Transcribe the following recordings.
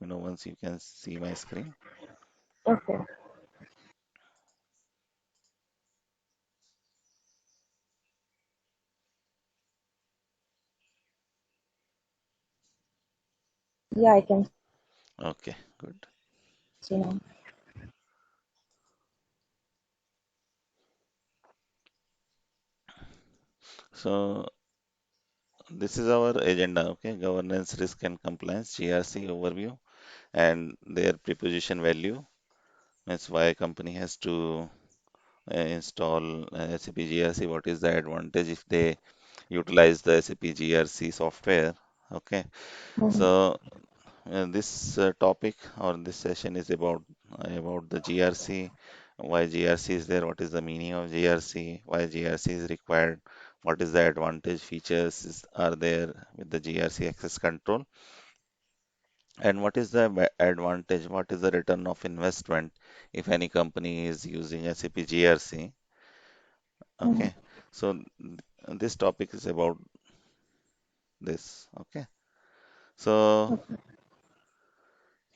me know once you can see my screen. Okay. Yeah, I can Okay, good. see now. So this is our agenda, okay? Governance, risk and compliance, GRC overview, and their preposition value. That's why a company has to install SAP GRC. What is the advantage if they utilize the SAP GRC software? Okay, Mm-hmm. so this topic or this session is about the GRC, why GRC is there, what is the meaning of GRC, why GRC is required, what is the advantage features are there with the GRC access control, and what is the advantage, what is the return of investment if any company is using SAP GRC. Mm-hmm. Okay, so this topic is about this. Okay, so Okay.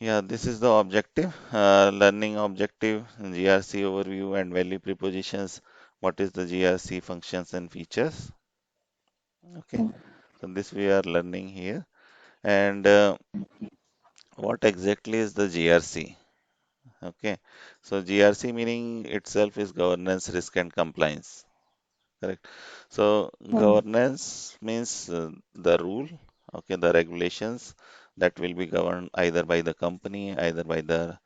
yeah, this is the objective, learning objective, GRC overview and value prepositions. What is the GRC functions and features? Okay, so this we are learning here. And what exactly is the GRC? Okay, so GRC meaning itself is governance, risk and compliance. Correct. So Mm-hmm. governance means the rule, okay, the regulations that will be governed either by the company, either by the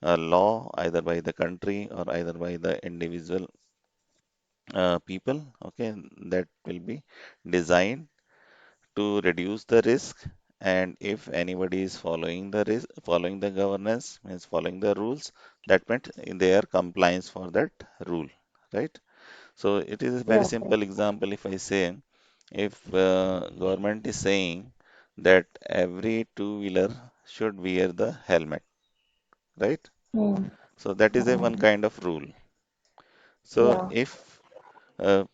law, either by the country or either by the individual people, okay, that will be designed to reduce the risk. And if anybody is following the risk, following the governance, means following the rules, that meant they are compliance for that rule, right? So it is a very Yeah, correct. simple example. If I say, if government is saying that every two-wheeler should wear the helmet, right? Mm-hmm. So that is a one Mm-hmm. kind of rule. So Yeah. if uh,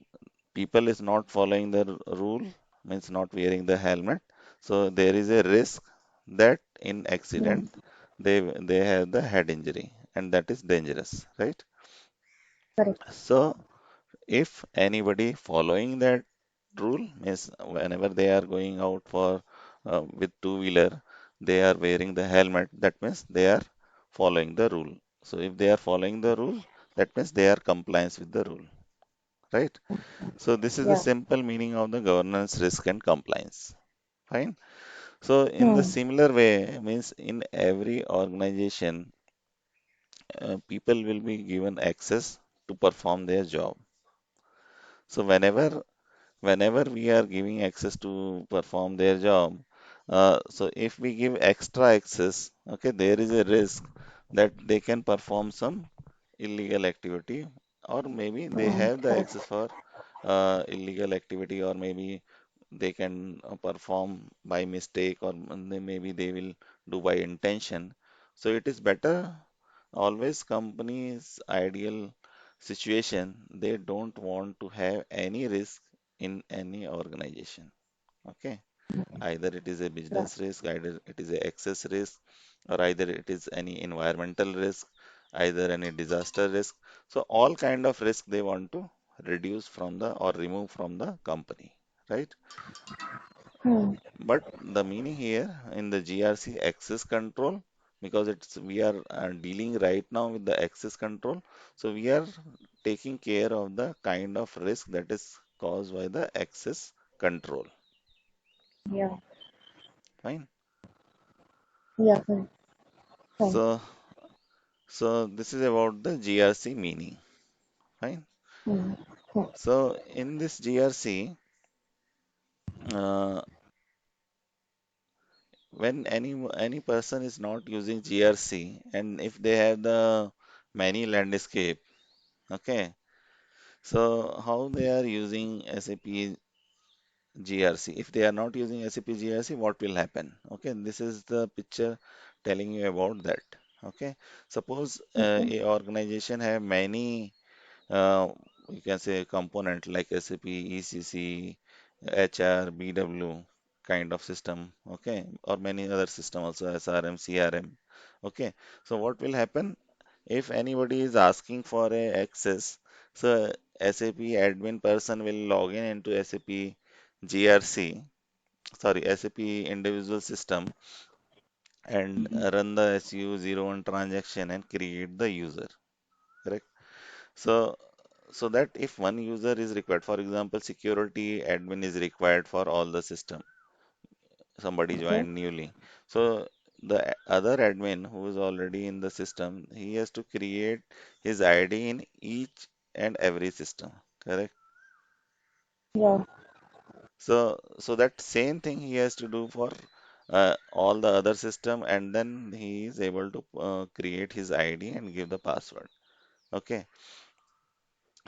people is not following the rule, means not wearing the helmet, so there is a risk that in Mm-hmm. accident they have the head injury, and that is dangerous, right? Correct. So if anybody following that rule, means whenever they are going out for with two-wheeler, they are wearing the helmet, that means they are following the rule. So if they are following the rule, that means they are compliance with the rule, right? So this is the Yeah. simple meaning of the governance, risk, and compliance. Fine. So in the Mm-hmm. similar way, means in every organization, people will be given access to perform their job. So whenever we are giving access to perform their job, so if we give extra access, okay, there is a risk that they can perform some illegal activity, or maybe they Mm-hmm. have the Correct. access for illegal activity, or maybe they can perform by mistake, or maybe they will do by intention. So it is better always companies ideal situation, they don't want to have any risk in any organization. Okay, either it is a Yeah. business risk, either it is a access risk, or either it is any environmental risk, either any disaster risk. So all kind of risk they want to reduce from the or remove from the company, right? Mm-hmm. But the meaning here in the GRC access control, because it's we are dealing right now with the access control, so we are taking care of the kind of risk that is caused by the access control. Yeah. Fine. Yeah. Fine. Fine. So so this is about the GRC meaning. Fine. Mm-hmm. So in this GRC, uh, when any person is not using GRC, and if they have the many landscape, okay. So how they are using SAP GRC? If they are not using SAP GRC, what will happen? Okay, this is the picture telling you about that. Okay, suppose Okay. a organization have many you can say component like SAP, ECC, HR, BW, kind of system, okay, or many other system also, SRM, CRM, okay. So what will happen if anybody is asking for a access? So SAP admin person will log in into SAP GRC, sorry, SAP individual system and run the SU01 transaction and create the user, correct? So, so that if one user is required, for example, security admin is required for all the system, somebody Okay. joined newly. So the other admin who is already in the system, he has to create his ID in each and every system, correct? Yeah. So that same thing he has to do for all the other system, and then he is able to create his ID and give the password. Okay.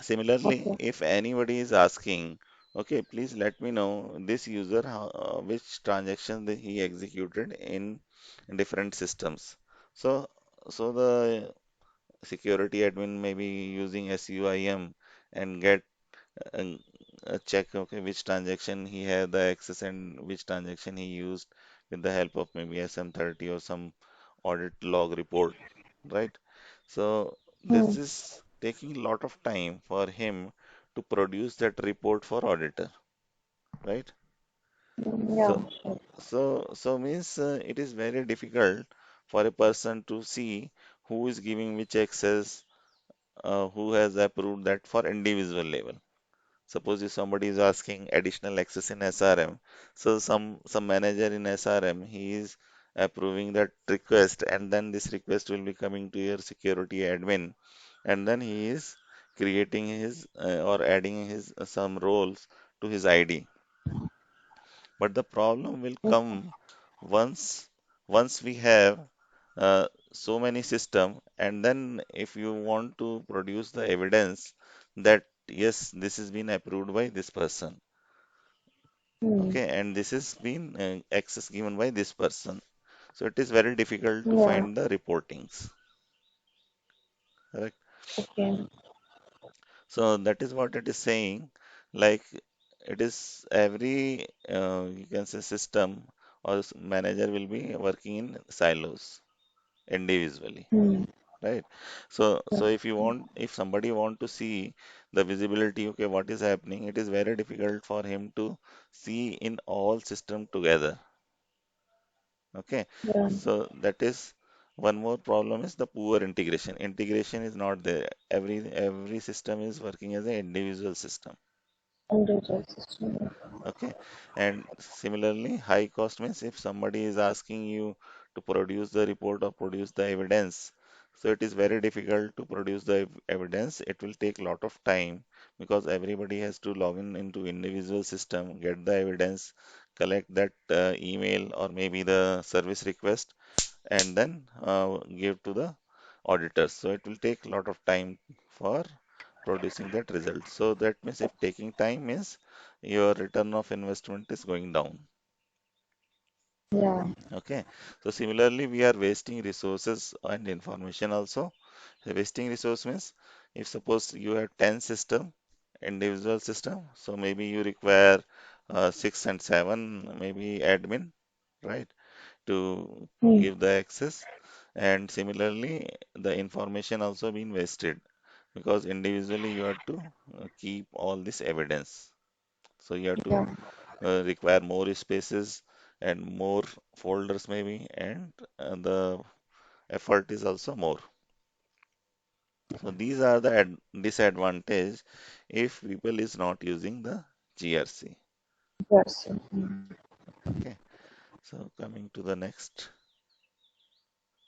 Similarly, Okay. if anybody is asking, okay, please let me know this user which transaction that he executed in different systems. So, so the security admin may be using SUIM and get uh, check, okay, which transaction he had the access and which transaction he used with the help of maybe SM30 or some audit log report, right? So Hmm. this is taking a lot of time for him to produce that report for auditor, right? Yeah. So, so means it is very difficult for a person to see who is giving which access, who has approved that for individual level. Suppose if somebody is asking additional access in SRM, so some manager in SRM he is approving that request, and then this request will be coming to your security admin, and then he is creating his or adding his some roles to his ID. But the problem will come once we have so many system, and then if you want to produce the evidence that yes, this has been approved by this person, Hmm. okay, and this has been access given by this person, so it is very difficult to Yeah. find the reportings, correct? Okay. So that is what it is saying, like it is every you can say system or manager will be working in silos individually, Hmm. right? So Yeah. if you want, if somebody want to see the visibility, okay, what is happening, it is very difficult for him to see in all system together, okay. Yeah. So that is one more problem, is the poor integration. Integration is not there. Every system is working as an individual system. Individual system. Okay, and similarly, high cost means if somebody is asking you to produce the report or produce the evidence, so it is very difficult to produce the evidence. It will take a lot of time because everybody has to log in into individual system, get the evidence, collect that email or maybe the service request, and then give to the auditors. So it will take a lot of time for producing that result. So that means if taking time means your return of investment is going down. Yeah. Okay. So similarly, we are wasting resources and information also. So wasting resource means if suppose you have 10 system, individual system, so maybe you require 6 and 7, maybe admin, right, to Hmm. give the access. And similarly, the information also being wasted because individually you have to keep all this evidence. So you have to Yeah. require more spaces and more folders maybe, and the effort is also more. So these are the disadvantage if people is not using the GRC. Yes. Hmm. Okay, so coming to the next.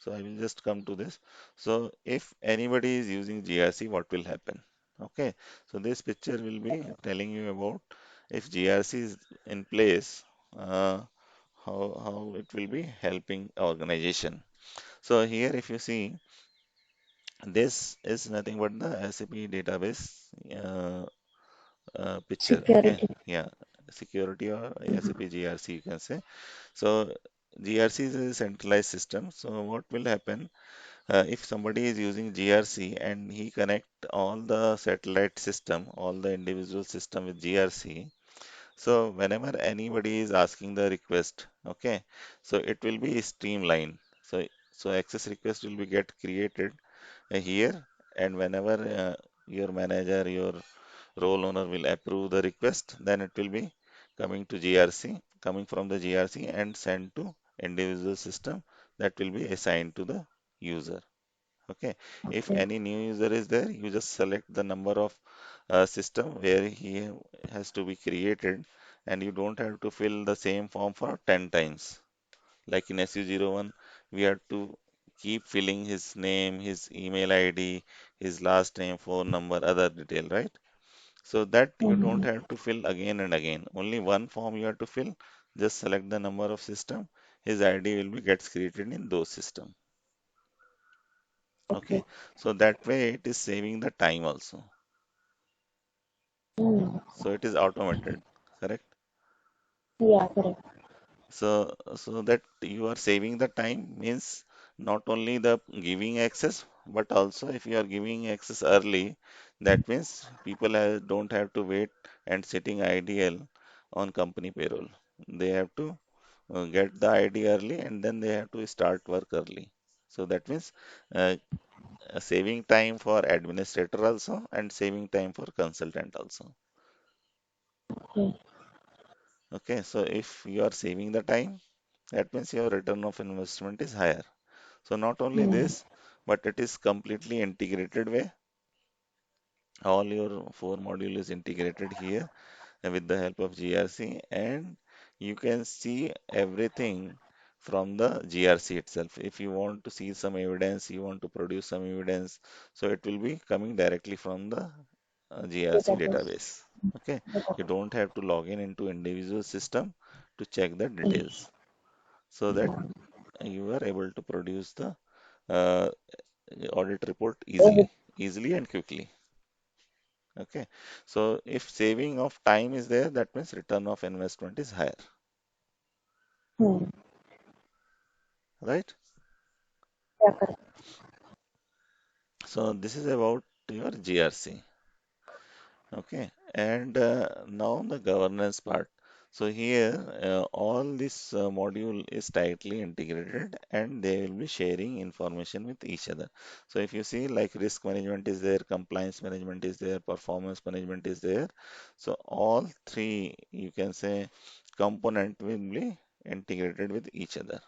So I will just come to this. So if anybody is using GRC, what will happen? Okay, so this picture will be telling you about if GRC is in place, uh, how it will be helping organization. So here, if you see, this is nothing but the SAP database uh, picture. Okay, Security. yeah, security or Hmm. SAP GRC you can say. So GRC is a centralized system. So what will happen? If somebody is using GRC and he connect all the satellite system, all the individual system with GRC, So whenever anybody is asking the request, okay, so it will be streamlined. So access request will be get created here, and whenever your manager, your role owner will approve the request, then it will be coming to GRC, coming from the GRC and sent to individual system that will be assigned to the user. Okay, if Okay. any new user is there, you just select the number of system where he has to be created, and you don't have to fill the same form for 10 times. Like in SU01, we have to keep filling his name, his email ID, his last name, phone number, other detail, right? So that you don't Mm-hmm. have to fill again and again. Only one form you have to fill. Just select the number of system. His ID will be gets created in those system. Okay. Okay. So that way it is saving the time also. Mm. So it is automated. Correct. Yeah, correct. So that you are saving the time means not only the giving access, but also if you are giving access early, that means people don't have to wait and sitting ideal on company payroll. They have to get the ID early and then they have to start work early. So that means uh, saving time for administrator also and saving time for consultant also. Okay. Okay, so if you are saving the time, that means your return of investment is higher. So not only Mm. this, but it is completely integrated way. All your four module is integrated here with the help of GRC, and you can see everything from the GRC itself. If you want to see some evidence, you want to produce some evidence, so it will be coming directly from the GRC Database. database. Okay, you Database. don't have to log in into individual system to check the Mm. details, so that you are able to produce the uh, audit report Every. easily and quickly. Okay, so if saving of time is there, that means return of investment is higher, Mm. right? Yeah, correct. So this is about your GRC. Okay, and now the governance part. So here, all this module is tightly integrated and they will be sharing information with each other. So if you see like risk management is there, compliance management is there, performance management is there. So all three, you can say, component will be integrated with each other.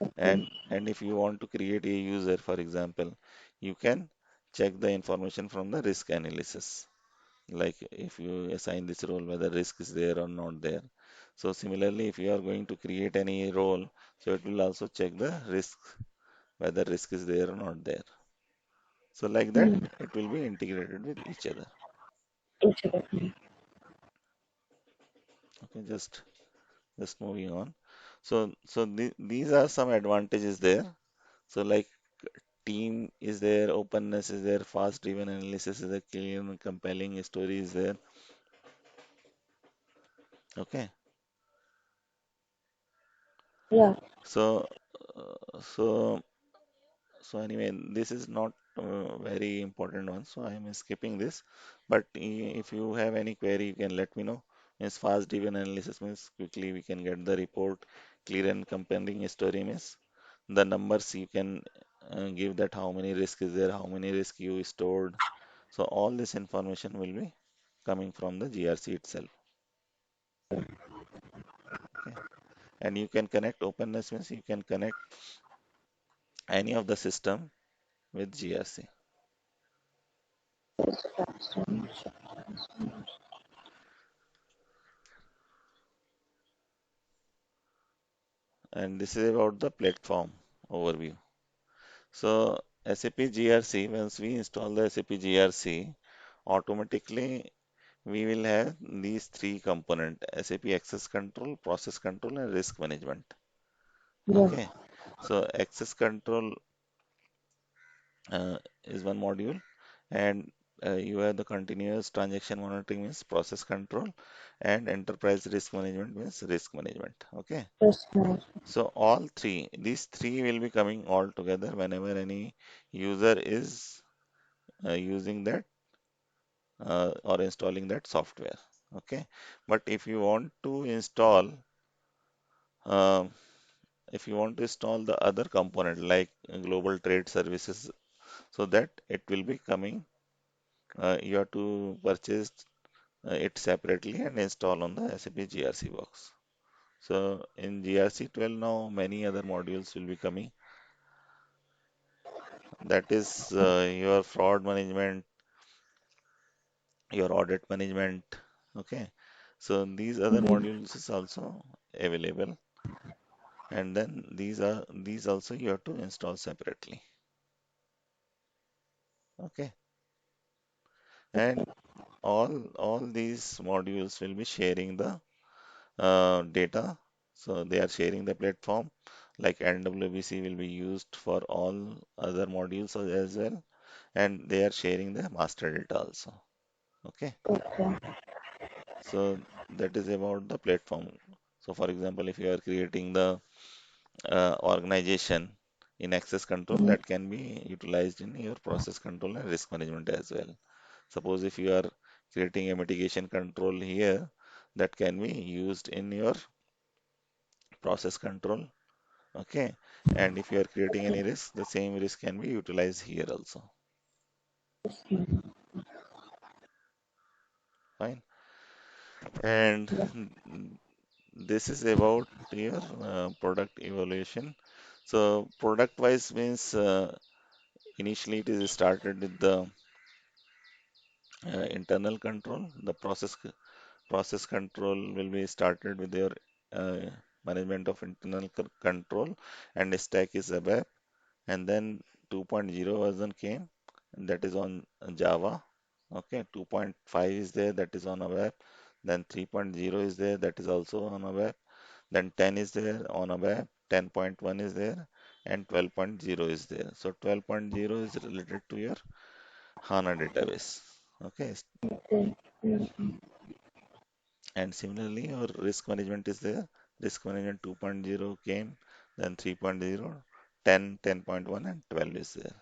Okay. And if you want to create a user, for example, you can check the information from the risk analysis, like if you assign this role whether risk is there or not there. So similarly, if you are going to create any role, so it will also check the risk whether risk is there or not there. So like that Mm. it will be integrated with each other. Exactly. Okay, just moving on. So these are some advantages there. So like team is there, openness is there, fast driven analysis is there, clear and compelling story is there. Okay, Yeah. so so So anyway, this is not very important one, so I am skipping this. But if you have any query, you can let me know. Means fast driven analysis means quickly we can get the report. Clear and compelling story means the numbers you can give that how many risk is there, how many risk you stored. So all this information will be coming from the GRC itself. Okay, and you can connect openness means you can connect any of the system with GRC. And this is about the platform overview. So SAP GRC, once we install the SAP GRC, automatically we will have these three components: SAP Access Control, Process Control, and Risk Management. Yeah. Okay. So Access Control is one module, and you have the continuous transaction monitoring means process control, and enterprise risk management means risk management. Okay. Risk management. So all three, these three will be coming all together whenever any user is using that or installing that software. Okay, but uh, if you want to install the other component like global trade services, so that it will be coming, you have to purchase it separately and install on the SAP GRC box. So in GRC 12 now many other modules will be coming. That is your fraud management, your audit management. Okay. So these other Mm-hmm. modules is also available, and then these also you have to install separately. Okay. And all these modules will be sharing the data. So they are sharing the platform. Like NWBC will be used for all other modules as well, and they are sharing the master data also. Okay. Okay. So that is about the platform. So for example, if you are creating the organization in access control, Mm-hmm. that can be utilized in your process control and risk management as well. Suppose if you are creating a mitigation control here, that can be used in your process control. Okay. And if you are creating any risk, the same risk can be utilized here also. Fine. And Yeah. this is about your product evaluation. So product wise means initially it is started with the internal control. The process control will be started with your uh, management of internal control, and the stack is ABAP. And then 2.0 version came, and that is on Java. Okay, 2.5 is there, that is on ABAP. Then 3.0 is there, that is also on ABAP. Then 10 is there on ABAP. 10.1 is there, and 12.0 is there. So 12.0 is related to your HANA database. Okay, Okay. Mm-hmm. and similarly, your risk management is there. Risk management 2.0 came, then 3.0, 10, 10.1, and 12 is there.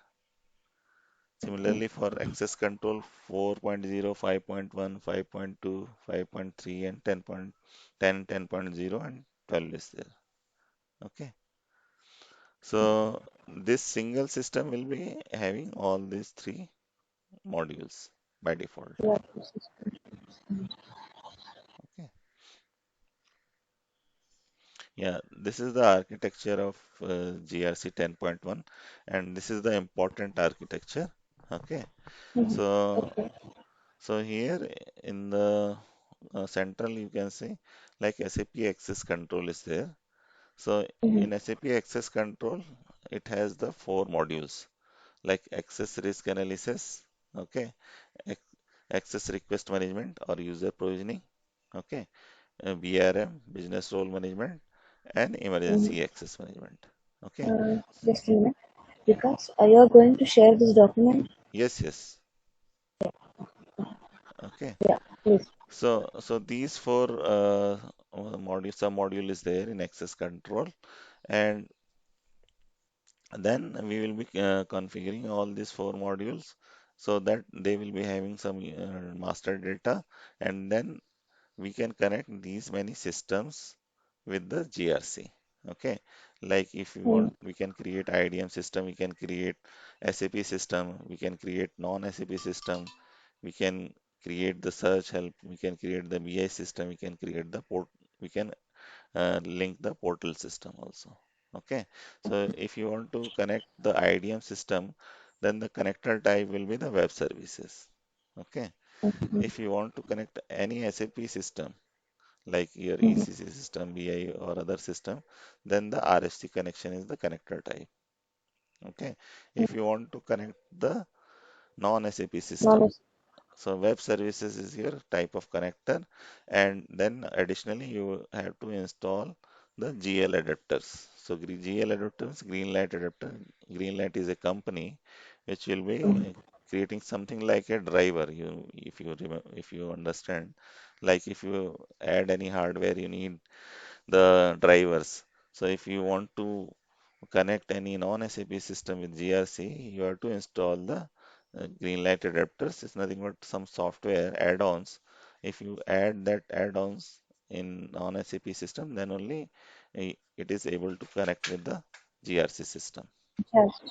Okay. Similarly, for access control, 4.0, 5.1, 5.2, 5.3, and 10.10, 10.0, and 12 is there. Okay. So this single system will be having all these three modules by default. Yeah. This is good. Okay. Yeah, this is the architecture of GRC 10.1, and this is the important architecture. Okay. Mm-hmm. So Okay. so here in the central you can see like SAP Access Control is there. So Mm-hmm. in SAP Access Control, it has the four modules like Access Risk Analysis, okay, Ac- Access Request Management or User Provisioning, okay, BRM, Business Role Management, and Mm-hmm. Emergency Access Management. Okay. Just a minute. Because you are going to share this document. Yes, yes. Okay. Yeah. Please. So these four modules, some module is there in access control, and then we will be configuring all these four modules so that they will be having some master data, and then we can connect these many systems with the GRC. Okay, like if we Mm-hmm. want, we can create IDM system, we can create SAP system, we can create non-SAP system, we can create the search help, we can create the BI system, we can create the port, we can link the portal system also. Okay, so if you want to connect the IDM system, then the connector type will be the web services. Okay, if you want to connect any SAP system, like your Mm-hmm. ECC system, BI or other system, then the RFC connection is the connector type. Okay. If you want to connect the non-SAP system, Knowledge. so web services is your type of connector, and then additionally you have to install the GL adapters. So GL adapters, Greenlight adapter. Greenlight is a company which will be Mm-hmm. creating something like a driver. You, if you remember, if you understand, like if you add any hardware, you need the drivers. So if you want to connect any non-SAP system with GRC, you have to install the Greenlight adapters. It's nothing but some software add-ons if you add that add-ons in non-SAP system, then only it is able to connect with the GRC system. Yes.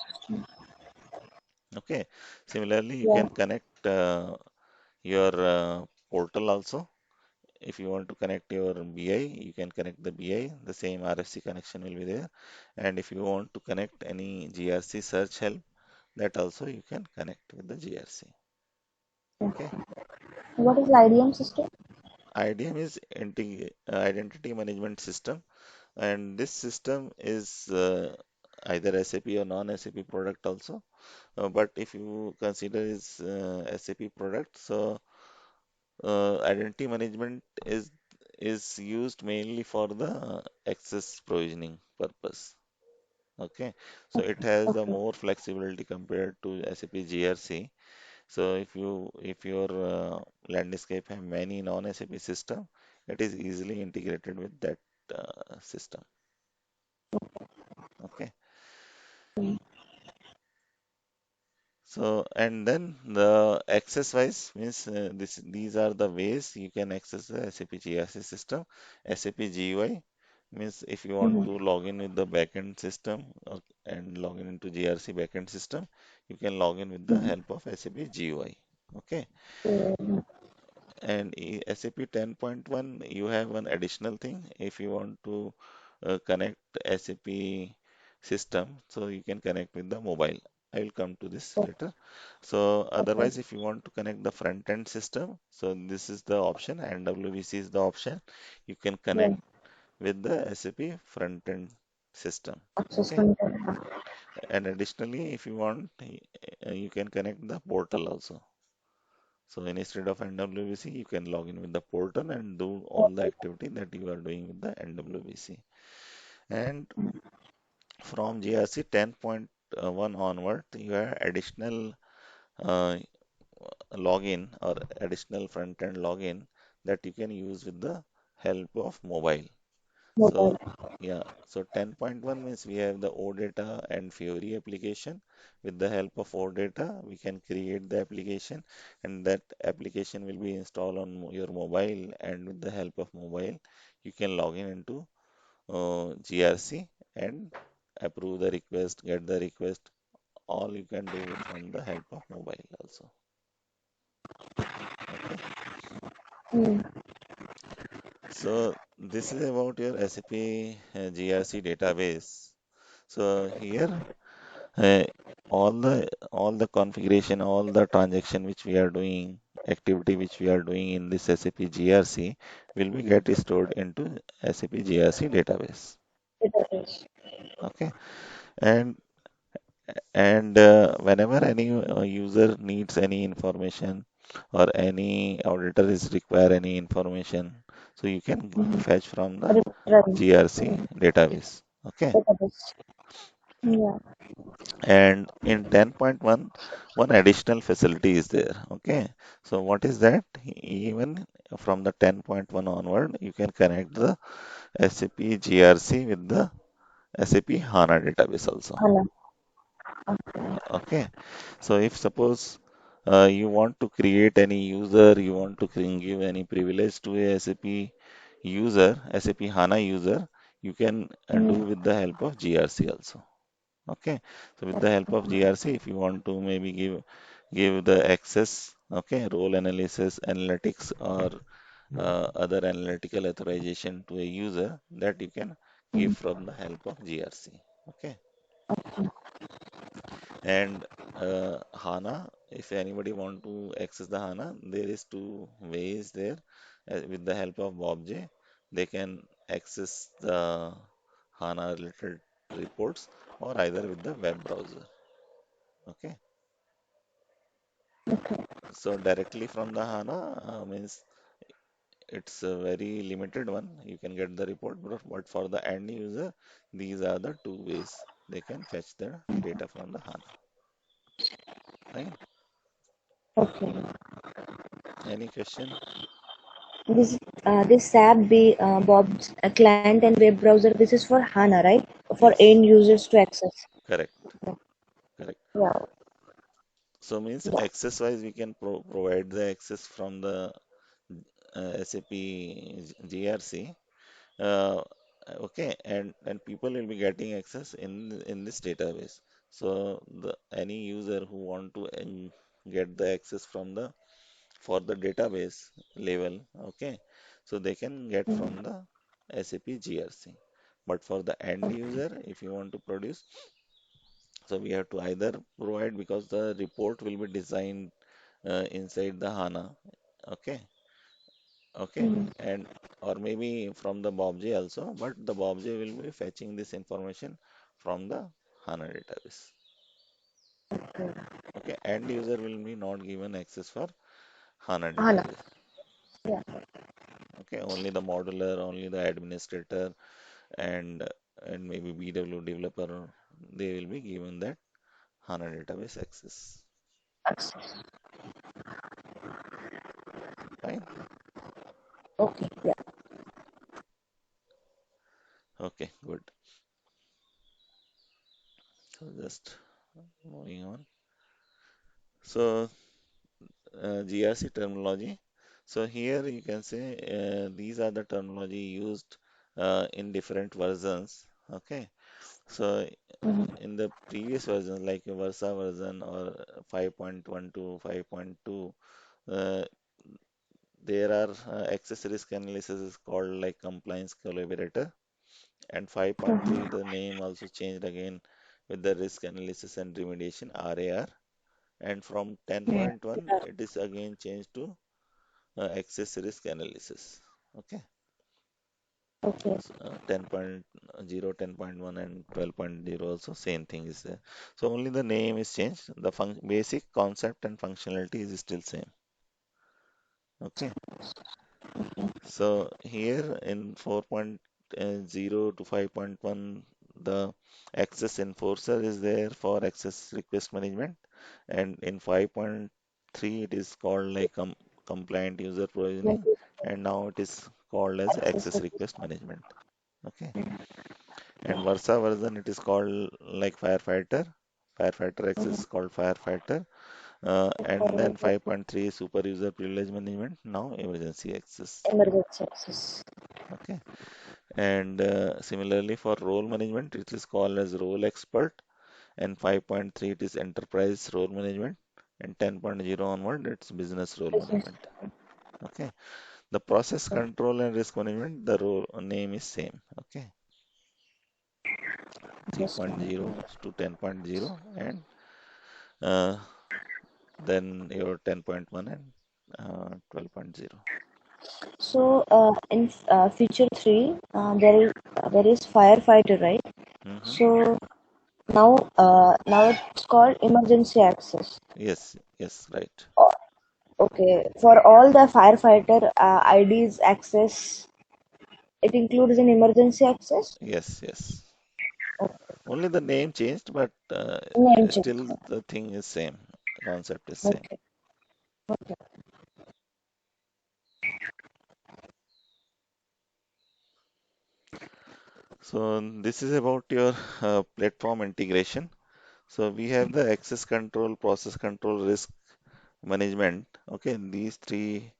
Okay. Similarly, you Yeah. can connect your portal also. If you want to connect your BI, you can connect the BI. The same RFC connection will be there. And if you want to connect any GRC search help, that also you can connect with the GRC. Okay. What is IDM system? IDM is Identity Management System, and this system is either SAP or non-SAP product also. But if you consider is SAP product, so identity management is used mainly for the access provisioning purpose. Okay, so it has the Okay. more flexibility compared to SAP GRC. So if your landscape have many non-SAP system, it is easily integrated with that system. Okay. So, and then the access wise means these are the ways you can access the SAP GRC system. SAP GUI means if you want Mm-hmm. to log in with the backend system and log in into GRC backend system, you can log in with the Mm-hmm. help of SAP GUI. Okay. Mm-hmm. And SAP 10.1, you have one additional thing. If you want to connect SAP system, so you can connect with the mobile. I will come to this later. So Okay. otherwise, if you want to connect the front end system, so this is the option, and WVC is the option. You can Yeah. connect with the SAP front end system. Access Okay. control. And additionally, if you want, you can connect the portal also. So instead of NWBC, you can log in with the portal and do all the activity that you are doing with the NWBC. And from GRC 10.1 onward, you have additional uh, login or additional front-end login that you can use with the help of mobile. So Mobile. yeah, so 10.1 means we have the OData and Fiori application. With the help of OData, we can create the application, and that application will be installed on your mobile. And with the help of mobile, you can log in into GRC and approve the request, get the request. All you can do from the help of mobile also. Okay, Mm. so this is about your SAP GRC database. So here uh, all the configuration, all the transaction which we are doing, activity which we are doing in this SAP GRC will be get stored into SAP GRC database. Database. Okay, and whenever any user needs any information or any auditor is require any information, so you can Mm-hmm. fetch from the Reference. GRC Mm. database. Okay. Database. Yeah. And in 10.1, one additional facility is there. Okay. So what is that? Even from the 10.1 onward, you can connect the SAP GRC with the SAP HANA database also. HANA. Okay. So if suppose you want to create any user, you want to give any privilege to a SAP user, SAP HANA user, you can do Mm. with the help of GRC also. Okay, so with the help of GRC, if you want to maybe give the access, okay, role analysis, analytics, or other analytical authorization to a user, that you can give Mm. from the help of GRC. Okay, and HANA, if anybody want to access the HANA, there is two ways there. With the help of BobJ, they can access the HANA related reports or either with the web browser. Okay. Okay. So directly from the HANA means it's a very limited one. You can get the report, but for the end user, these are the two ways they can fetch the data from the HANA. Fine. Okay. Any question? This SAP Bob's client and web browser. This is for HANA, right? For Yes, end users to access. correct, correct. Yeah. So means Yeah. access wise, we can provide the access from the SAP GRC. Uh, okay, and people will be getting access in this database. So any user who want to get the access from the for the database level, okay, so they can get from the SAP GRC. But for the end user, if you want to produce, so we have to either provide because the report will be designed inside the HANA, okay, okay, Mm. and or maybe from the BobJ also, but the BobJ will be fetching this information from the HANA database. Okay, end user will be not given access for HANA Hana. database. Yeah. Okay, only the modular, only the administrator, and and maybe BW developer, they will be given that HANA database access. Access. Fine. Okay. Yeah. Okay, good. So just moving on. So GRC terminology. So here you can say these are the terminology used in different versions. Okay. So Mm-hmm. in the previous version, like Versa version or 5.1 to 5.2, uh, there are access risk analysis is called like compliance collaborator. And 5.3, Mm-hmm. the name also changed again with the risk analysis and remediation RAR. And from Yeah. 10.1, it is again changed to access risk analysis. Okay. Okay. So, 10.0, 10.1, and 12.0 also same thing is there. So only the name is changed. The basic concept and functionality is still same. Okay. So here in 4.0 to 5.1, the access enforcer is there for access request management, and in 5.3 it is called like compliant user When provisioning, we and now it is called as access access the request system. management. Okay, and Versa version it is called like firefighter. Firefighter access Mm-hmm. is called firefighter, and then 5.3 super user privilege management. Now emergency access. Emergency access. Okay. And similarly for role management, it is called as role expert, and 5.3 it is enterprise role management, and 10.0 onward it's business role Business. management. Okay, the process control and risk management, the role name is same. Okay, Understand. 3.0 to 10.0, and uh, then your 10.1 and 12.0. So, in feature three, there is firefighter, right? Mm-hmm. So now it's called emergency access. Yes, yes, right. O- Okay, for all the firefighter IDs access, it includes an emergency access. Yes, yes. Okay, Only the name changed, but name change. still the thing is same. Concept is same. Okay, okay. So this is about your platform integration. So we have the access control, process control, risk management. Okay, these three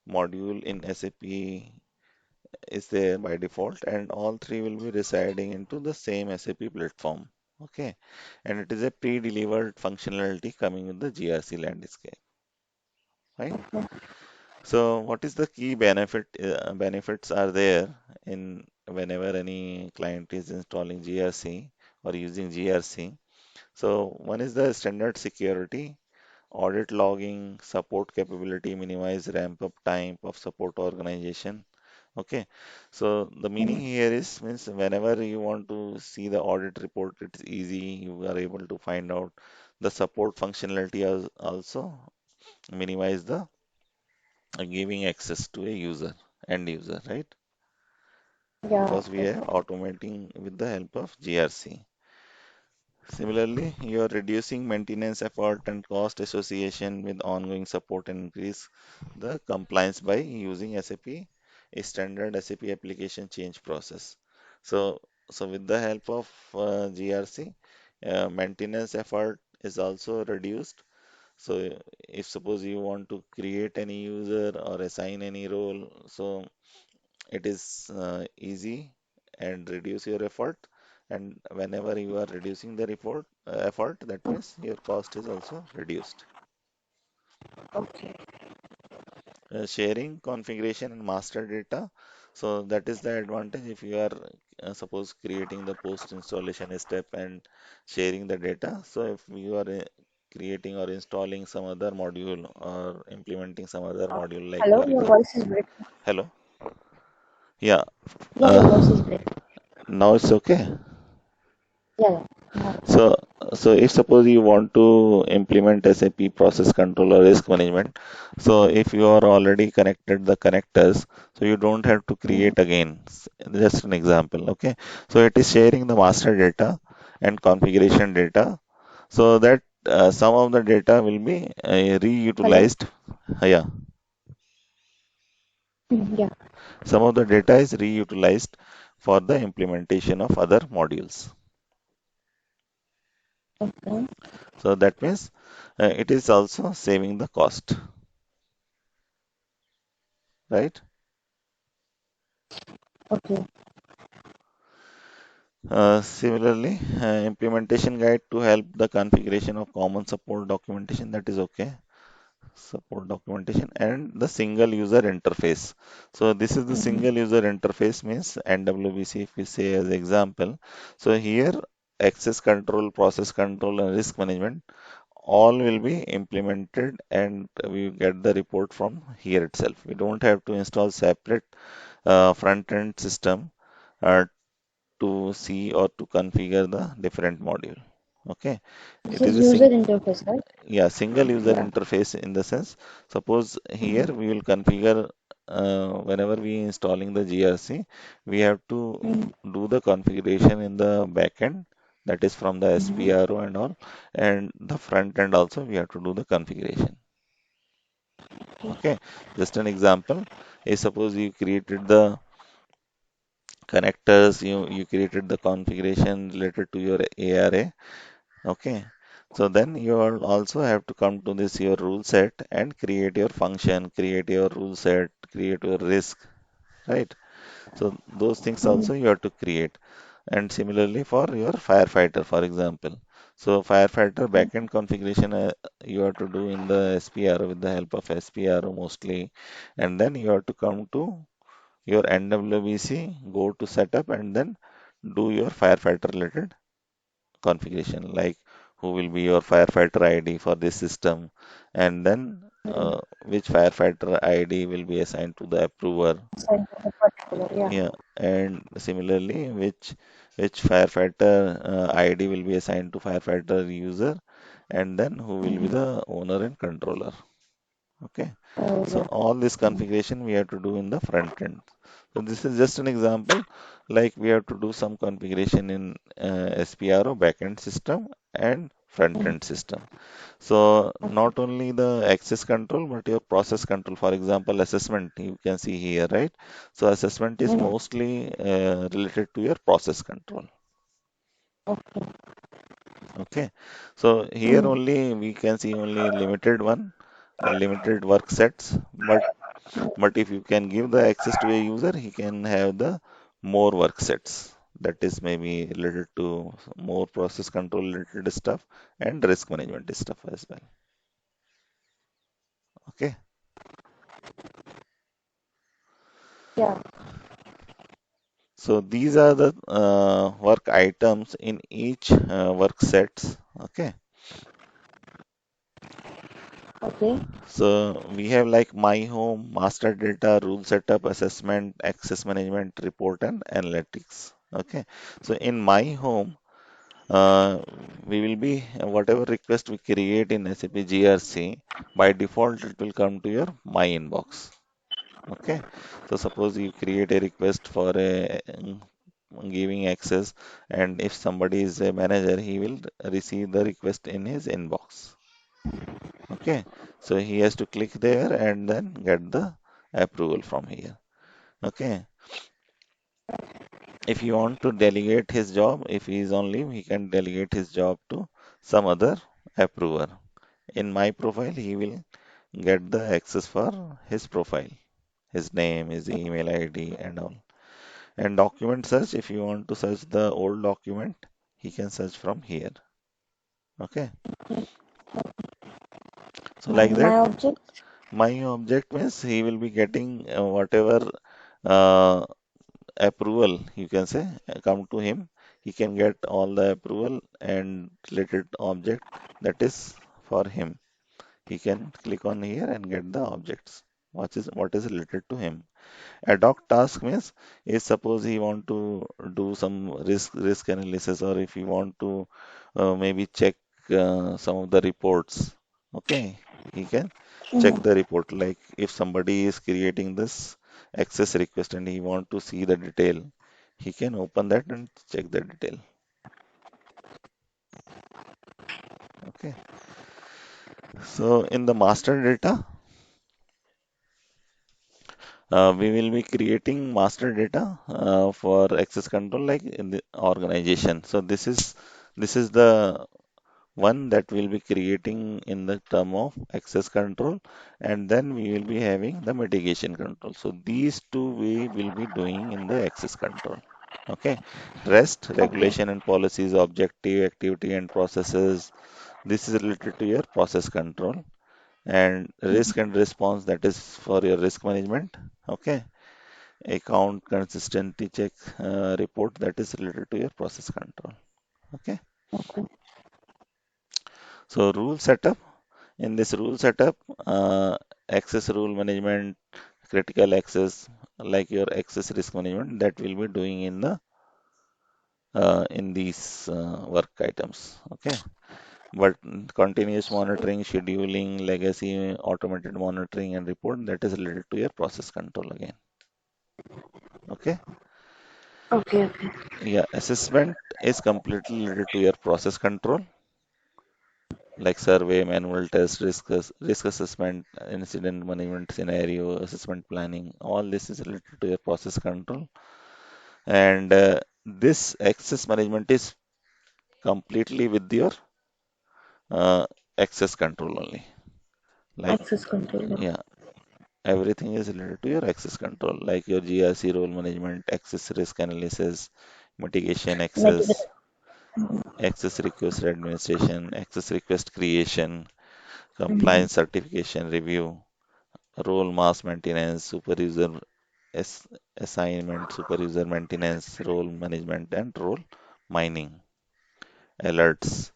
module in SAP is there by default, and all three will be residing into the same SAP platform. Okay, and it is a pre-delivered functionality coming with the GRC landscape. Right. So, what is the key benefits are there in whenever any client is installing GRC or using GRC? So, one is the standard security, audit logging, support capability, minimize ramp up time of support organization. Okay, so the meaning here is means whenever you want to see the audit report, it's easy. You are able to find out the support functionality also minimize the giving access to a user, end user, right? Yeah. Because we are automating with the help of GRC. Similarly, you are reducing maintenance effort and cost association with ongoing support and increase the compliance by using SAP, a standard SAP application change process. So, so with the help of GRC, maintenance effort is also reduced. So if suppose you want to create any user or assign any role, so it is easy and reduce your effort. And whenever you are reducing the effort, that means your cost is also reduced. Okay. Sharing configuration and master data. So that is the advantage if you are suppose creating the post installation step and sharing the data. So if you are creating or installing some other module or implementing some other module, like Hello, for your example, voice is breaking. hello, yeah, Yeah, your voice is uh, breaking. now it's okay. Yeah, yeah. Now it's So, okay. so if suppose you want to implement SAP process control or risk management, so if you are already connected the connectors, so you don't have to Mhm. create again. Just an example, okay? So it is sharing the master data and configuration data, so that some of the data will be Hello. reutilized. Yeah, Yeah. some of the data is reutilized for the implementation of other modules. Okay. So that means it is also saving the cost, right? Okay. Similarly, implementation guide to help the configuration of common support documentation, that is okay. Support documentation and the single user interface. So this is the Mhm. single user interface means NWBC if we say as example. So here access control, process control and risk management all will be implemented and we get the report from here itself. We don't have to install separate front end system uh, to see or to configure the different module. Okay, This it is is a user interface, right? yeah, single user Yeah. interface in the sense, suppose here Mhm. we will configure whenever we installing the GRC, we have to Mhm. do the configuration in the backend, that is from the Mhm. SPRO and all, and the front end also we have to do the configuration. Okay, just an example is suppose you created the connectors, you created the configuration related to your ARA. Okay, so then you will also have to come to this your rule set and create your function, create your rule set, create your risk, right? So those things Mhm. also you have to create. And similarly for your firefighter, for example. So firefighter backend configuration you have to do in the SPRO with the help of SPRO mostly. And then you have to come to your NWBC, go to setup and then do your firefighter related configuration, like who will be your firefighter ID for this system, and then Mhm. which firefighter ID will be assigned to the approver. Assigned to the particular. Yeah. Yeah, and similarly, which firefighter ID will be assigned to firefighter user, and then who will be Mhm. the owner and controller. Okay. Oh, So yeah. all this Mhm. configuration we have to do in the front end. So this is just an example, like we have to do some configuration in SPRO backend system and front Mhm. end system. So Okay. not only the access control, but your process control. For example, assessment you can see here, right? So assessment is Mhm. mostly related to your process control. Okay. Okay. So here Mhm. only we can see only limited one, limited work sets, but if you can give the access to a user, he can have the more work sets. That is maybe related to more process control related stuff and risk management stuff as well. Okay. Yeah. So these are the work items in each work sets. Okay. Okay. So we have like my home, master data, rule setup, assessment, access management, report, and analytics. Okay. So in my home, uh, we will be whatever request we create in SAP GRC, by default it will come to your my inbox. Okay, so suppose you create a request for a giving access, and if somebody is a manager, he will receive the request in his inbox. Okay, so he has to click there and then get the approval from here. Okay, if you want to delegate his job, if he is on leave, he can delegate his job to some other approver. In my profile, he will get the access for his profile, his name, his email ID, and all. And document search, if you want to search the old document, he can search from here. Okay. So like My that, object. my object means he will be getting whatever uh, approval you can say come to him. He can get all the approval and related object that is for him. He can click on here and get the objects. What is related to him. Ad hoc task means if suppose he want to do some risk analysis or if he want to maybe check some of the reports. Okay, he can check Mhm. the report. Like if somebody is creating this access request and he want to see the detail, he can open that and check the detail. Okay, so in the master data, we will be creating master data for access control like in the organization. So this is the one that we'll be creating in the term of access control, and then we will be having the mitigation control. So these two we will be doing in the access control. Okay. Rest, Okay. regulation and policies, objective, activity and processes. This is related to your process control. And risk and response, that is for your risk management. Okay. Account consistency check report, that is related to your process control. Okay. Okay. So rule setup. In this rule setup, access rule management, critical access, like your access risk management, that will be doing in these work items. Okay, but continuous monitoring, scheduling, legacy, automated monitoring, and report, that is related to your process control again. Okay, Okay. Okay. yeah, assessment is completely related to your process control, like survey, manual test, risk assessment, incident management, scenario assessment planning. All this is related to your process control. And this access management is completely with your uh, access control only. Like, Access control. yeah, everything is related to your access control, like your GRC role management, access risk analysis, mitigation access, Mitigate. access request administration, access request creation, Mhm. compliance certification review, role mass maintenance, ass- assignment, super user maintenance, role management, and role mining, alerts,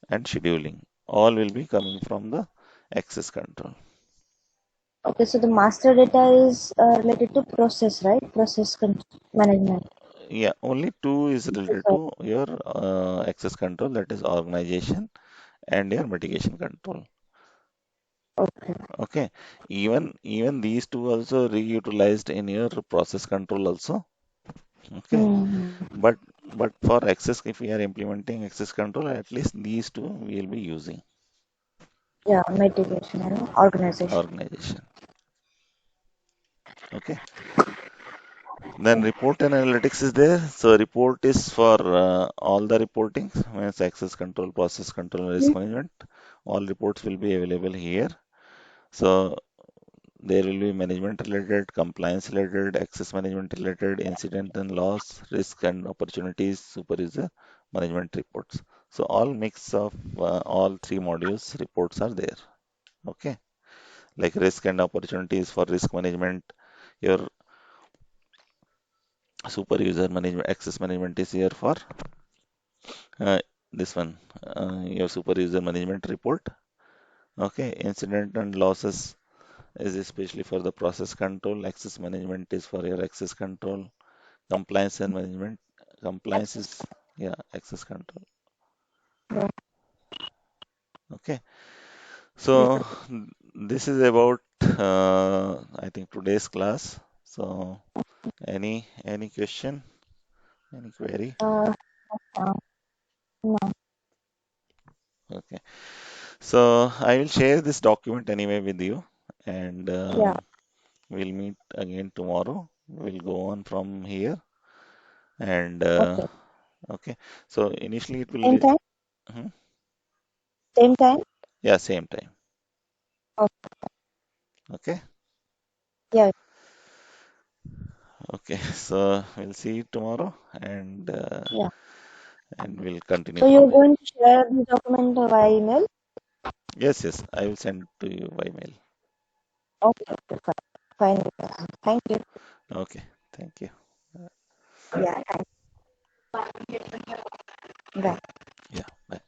and scheduling. All will be coming from the access control. Okay. So the master data is related to process, right? Management. Yeah, only two is Okay, related sorry. to your access control, that is organization and your mitigation control. Okay. Okay, even these two also reutilized in your process control also. Okay, Hmm. but for access, if we are implementing access control, at least these two we will be using Yeah, mitigation and organization. organization. Okay. Then report and analytics is there. So report is for all the reporting, means access control, process control, and risk management. All reports will be available here. So there will be management related, compliance related, access management related, incident and loss, risk and opportunities, super user management reports. So all mix of all three modules reports are there. Okay, like risk and opportunities for risk management, your super user management, access management is here for Uh, this one, your super user management report. Okay, incident and losses is especially for the process control. Access management is for your access control. Compliance and management. Compliance Access. is, yeah, access control. Yeah. Okay, Yes. so this is about I think today's class. So any question, any query? Uh, uh, no. Okay, so I will share this document anyway with you, and Yeah. we'll meet again tomorrow. We'll go on from here. And Okay. okay, so initially it will Same time. hmm? Same time. Yeah, same time. Okay. Okay. Yeah. Okay. So we'll see you tomorrow, Yeah. and we'll continue So you're from there. going to share the document via email? Yes, yes. I will send to you by mail. Okay. Okay. Fine. Fine. Thank you. Okay. Thank you. Yeah. Bye. Yeah. Bye.